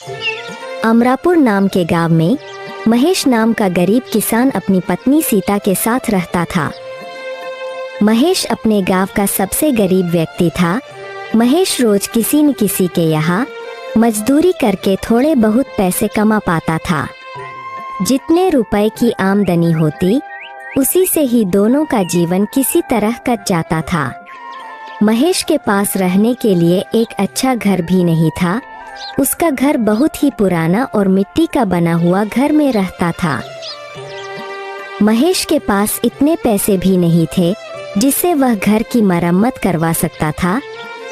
अमरापुर नाम के गांव में महेश नाम का गरीब किसान अपनी पत्नी सीता के साथ रहता था। महेश अपने गांव का सबसे गरीब व्यक्ति था। महेश रोज किसी न किसी के यहाँ मजदूरी करके थोड़े बहुत पैसे कमा पाता था। जितने रुपए की आमदनी होती उसी से ही दोनों का जीवन किसी तरह कट जाता था। महेश के पास रहने के लिए एक अच्छा घर भी नहीं था। उसका घर बहुत ही पुराना और मिट्टी का बना हुआ घर में रहता था। महेश के पास इतने पैसे भी नहीं थे जिससे वह घर की मरम्मत करवा सकता था,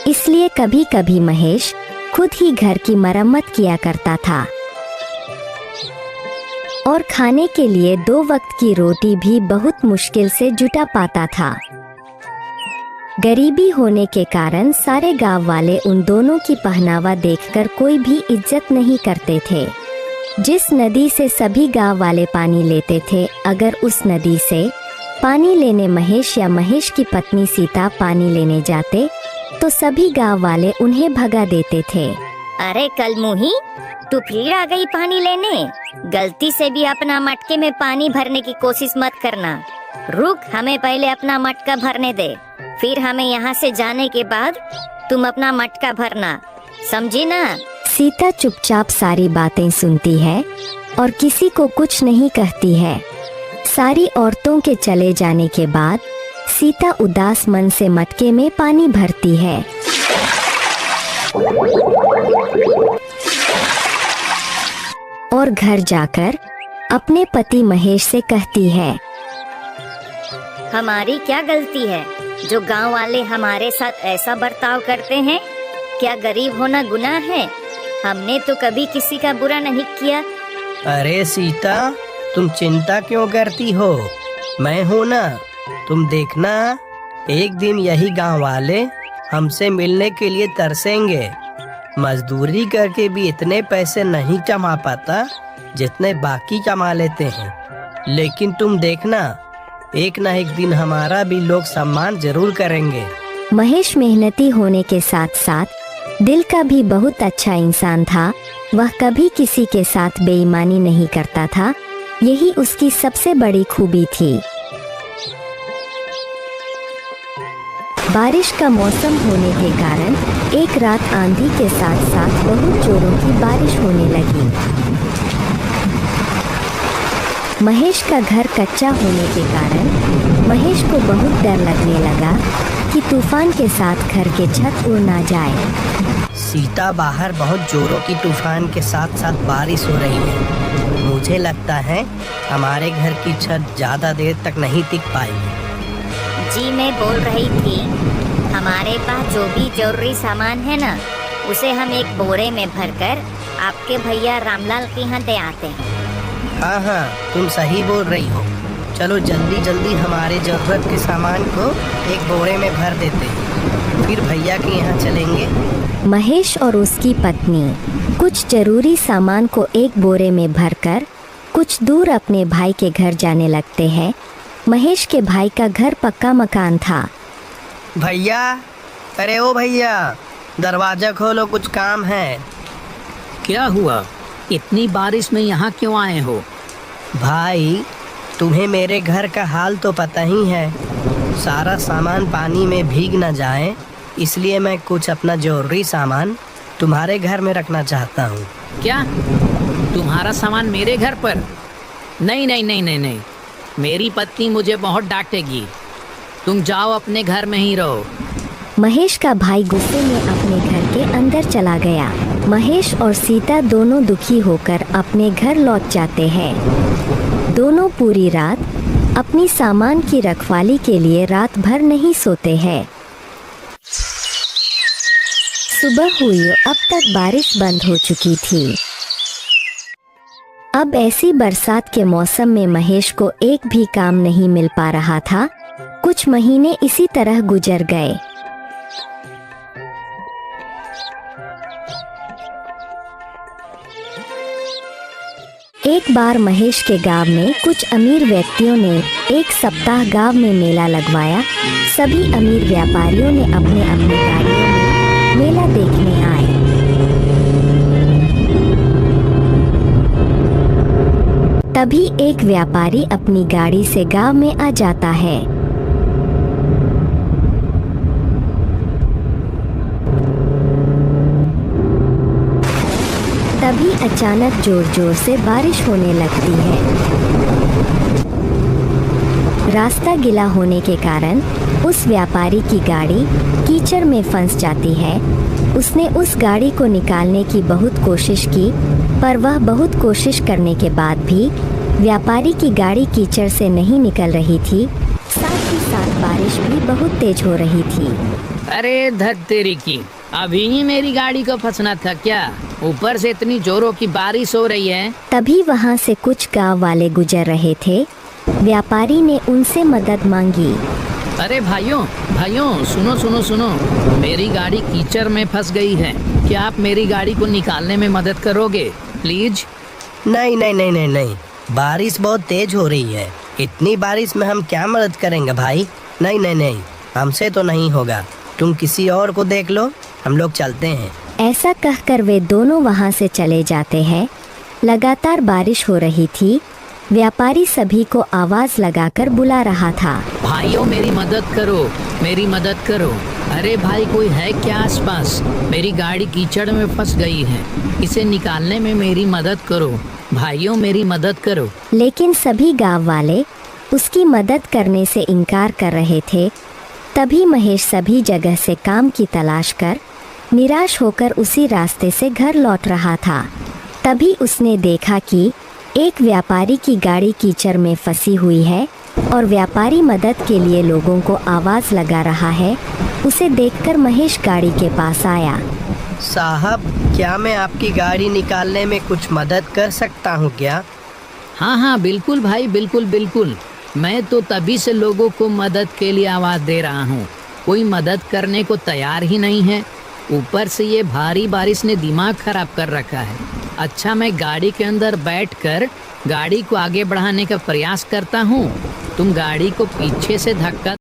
इसलिए कभी कभी महेश खुद ही घर की मरम्मत किया करता था और खाने के लिए 2 वक्त की रोटी भी बहुत मुश्किल से जुटा पाता था। गरीबी होने के कारण सारे गांव वाले उन दोनों की पहनावा देखकर कोई भी इज्जत नहीं करते थे। जिस नदी से सभी गांव वाले पानी लेते थे, अगर उस नदी से पानी लेने महेश या महेश की पत्नी सीता पानी लेने जाते तो सभी गांव वाले उन्हें भगा देते थे। अरे कलमुही, तू फिर आ गई पानी लेने। गलती से भी अपना मटके में पानी भरने की कोशिश मत करना। रुक, हमें पहले अपना मटका भरने दे, फिर हमें यहाँ से जाने के बाद तुम अपना मटका भरना, समझी ना? सीता चुपचाप सारी बातें सुनती है और किसी को कुछ नहीं कहती है। सारी औरतों के चले जाने के बाद सीता उदास मन से मटके में पानी भरती है। और घर जाकर अपने पति महेश से कहती है, हमारी क्या गलती है जो गांव वाले हमारे साथ ऐसा बर्ताव करते हैं? क्या गरीब होना गुनाह है? हमने तो कभी किसी का बुरा नहीं किया। अरे सीता, तुम चिंता क्यों करती हो? मैं हूँ ना। तुम देखना, एक दिन यही गांव वाले हमसे मिलने के लिए तरसेंगे। मजदूरी करके भी इतने पैसे नहीं कमा पाता जितने बाकी कमा लेते हैं, लेकिन तुम देखना, एक न एक दिन हमारा भी लोग सम्मान जरूर करेंगे। महेश मेहनती होने के साथ साथ दिल का भी बहुत अच्छा इंसान था। वह कभी किसी के साथ बेईमानी नहीं करता था, यही उसकी सबसे बड़ी खूबी थी। बारिश का मौसम होने के कारण एक रात आंधी के साथ साथ बहुत जोरों की बारिश होने लगी। महेश का घर कच्चा होने के कारण महेश को बहुत डर लगने लगा कि तूफान के साथ घर के छत उड़ ना जाए। सीता, बाहर बहुत जोरों की तूफान के साथ साथ बारिश हो रही है। मुझे लगता है हमारे घर की छत ज्यादा देर तक नहीं टिक पाएगी। जी, मैं बोल रही थी, हमारे पास जो भी जरूरी सामान है ना, उसे हम एक बोरे में भरकर आपके भैया रामलाल के यहाँ दे आते हैं। हाँ, तुम सही बोल रही हो। चलो जल्दी जल्दी हमारे जरूरत के सामान को एक बोरे में भर देते हैं, फिर भैया के यहाँ चलेंगे। महेश और उसकी पत्नी कुछ जरूरी सामान को एक बोरे में भरकर कुछ दूर अपने भाई के घर जाने लगते हैं। महेश के भाई का घर पक्का मकान था। भैया, अरे ओ भैया, दरवाजा खोलो, कुछ काम है। क्या हुआ? इतनी बारिश में यहाँ क्यों आए हो? भाई, तुम्हें मेरे घर का हाल तो पता ही है। सारा सामान पानी में भीग न जाए, इसलिए मैं कुछ अपना जरूरी सामान तुम्हारे घर में रखना चाहता हूँ। क्या? तुम्हारा सामान मेरे घर पर? नहीं नहीं नहीं नहीं नहीं, मेरी पत्नी मुझे बहुत डांटेगी। तुम जाओ, अपने घर में ही रहो। महेश का भाई गुस्से में अपने घर के अंदर चला गया। महेश और सीता दोनों दुखी होकर अपने घर लौट जाते हैं। दोनों पूरी रात अपनी सामान की रखवाली के लिए रात भर नहीं सोते हैं। सुबह हुई, अब तक बारिश बंद हो चुकी थी। अब ऐसी बरसात के मौसम में महेश को एक भी काम नहीं मिल पा रहा था। कुछ महीने इसी तरह गुजर गए। एक बार महेश के गांव में कुछ अमीर व्यक्तियों ने एक सप्ताह गांव में मेला लगवाया। सभी अमीर व्यापारियों ने अपने अपने गाड़ियों में मेला देखने आए। तभी एक व्यापारी अपनी गाड़ी से गांव में आ जाता है। तभी अचानक जोर जोर से बारिश होने लगती है। रास्ता गीला होने के कारण उस व्यापारी की गाड़ी कीचड़ में फंस जाती है। उसने उस गाड़ी को निकालने की बहुत कोशिश की, पर वह बहुत कोशिश करने के बाद भी व्यापारी की गाड़ी कीचड़ से नहीं निकल रही थी। साथ ही साथ बारिश भी बहुत तेज हो रही थी। अरे धत तेरी की, अभी ही मेरी गाड़ी को फंसना था क्या? ऊपर से इतनी जोरों की बारिश हो रही है। तभी वहां से कुछ गांव वाले गुजर रहे थे। व्यापारी ने उनसे मदद मांगी। अरे भाइयों भाइयों, सुनो सुनो सुनो, मेरी गाड़ी कीचड़ में फंस गई है। क्या आप मेरी गाड़ी को निकालने में मदद करोगे प्लीज? नहीं नहीं नहीं नहीं नहीं, बारिश बहुत तेज हो रही है। इतनी बारिश में हम क्या मदद करेंगे भाई? नहीं नहीं नहीं, हमसे तो नहीं होगा। तुम किसी और को देख लो, हम लोग चलते हैं। ऐसा कहकर वे दोनों वहां से चले जाते हैं। लगातार बारिश हो रही थी। व्यापारी सभी को आवाज लगाकर बुला रहा था। भाइयों मेरी मदद करो, मेरी मदद करो। अरे भाई, कोई है क्या आसपास? मेरी गाड़ी कीचड़ में फंस गई है, इसे निकालने में मेरी मदद करो। भाइयों मेरी मदद करो। लेकिन सभी गांव वाले उसकी मदद करने से इनकार कर रहे थे। तभी महेश सभी जगह से काम की तलाश कर निराश होकर उसी रास्ते से घर लौट रहा था। तभी उसने देखा कि एक व्यापारी की गाड़ी कीचड़ में फंसी हुई है और व्यापारी मदद के लिए लोगों को आवाज लगा रहा है। उसे देखकर महेश गाड़ी के पास आया। साहब, क्या मैं आपकी गाड़ी निकालने में कुछ मदद कर सकता हूँ क्या? हाँ हाँ बिल्कुल भाई, बिल्कुल बिल्कुल। मैं तो तभी से लोगों को मदद के लिए आवाज दे रहा हूँ, कोई मदद करने को तैयार ही नहीं है। ऊपर से ये भारी बारिश ने दिमाग खराब कर रखा है। अच्छा, मैं गाड़ी के अंदर बैठकर गाड़ी को आगे बढ़ाने का प्रयास करता हूँ, तुम गाड़ी को पीछे से धक्का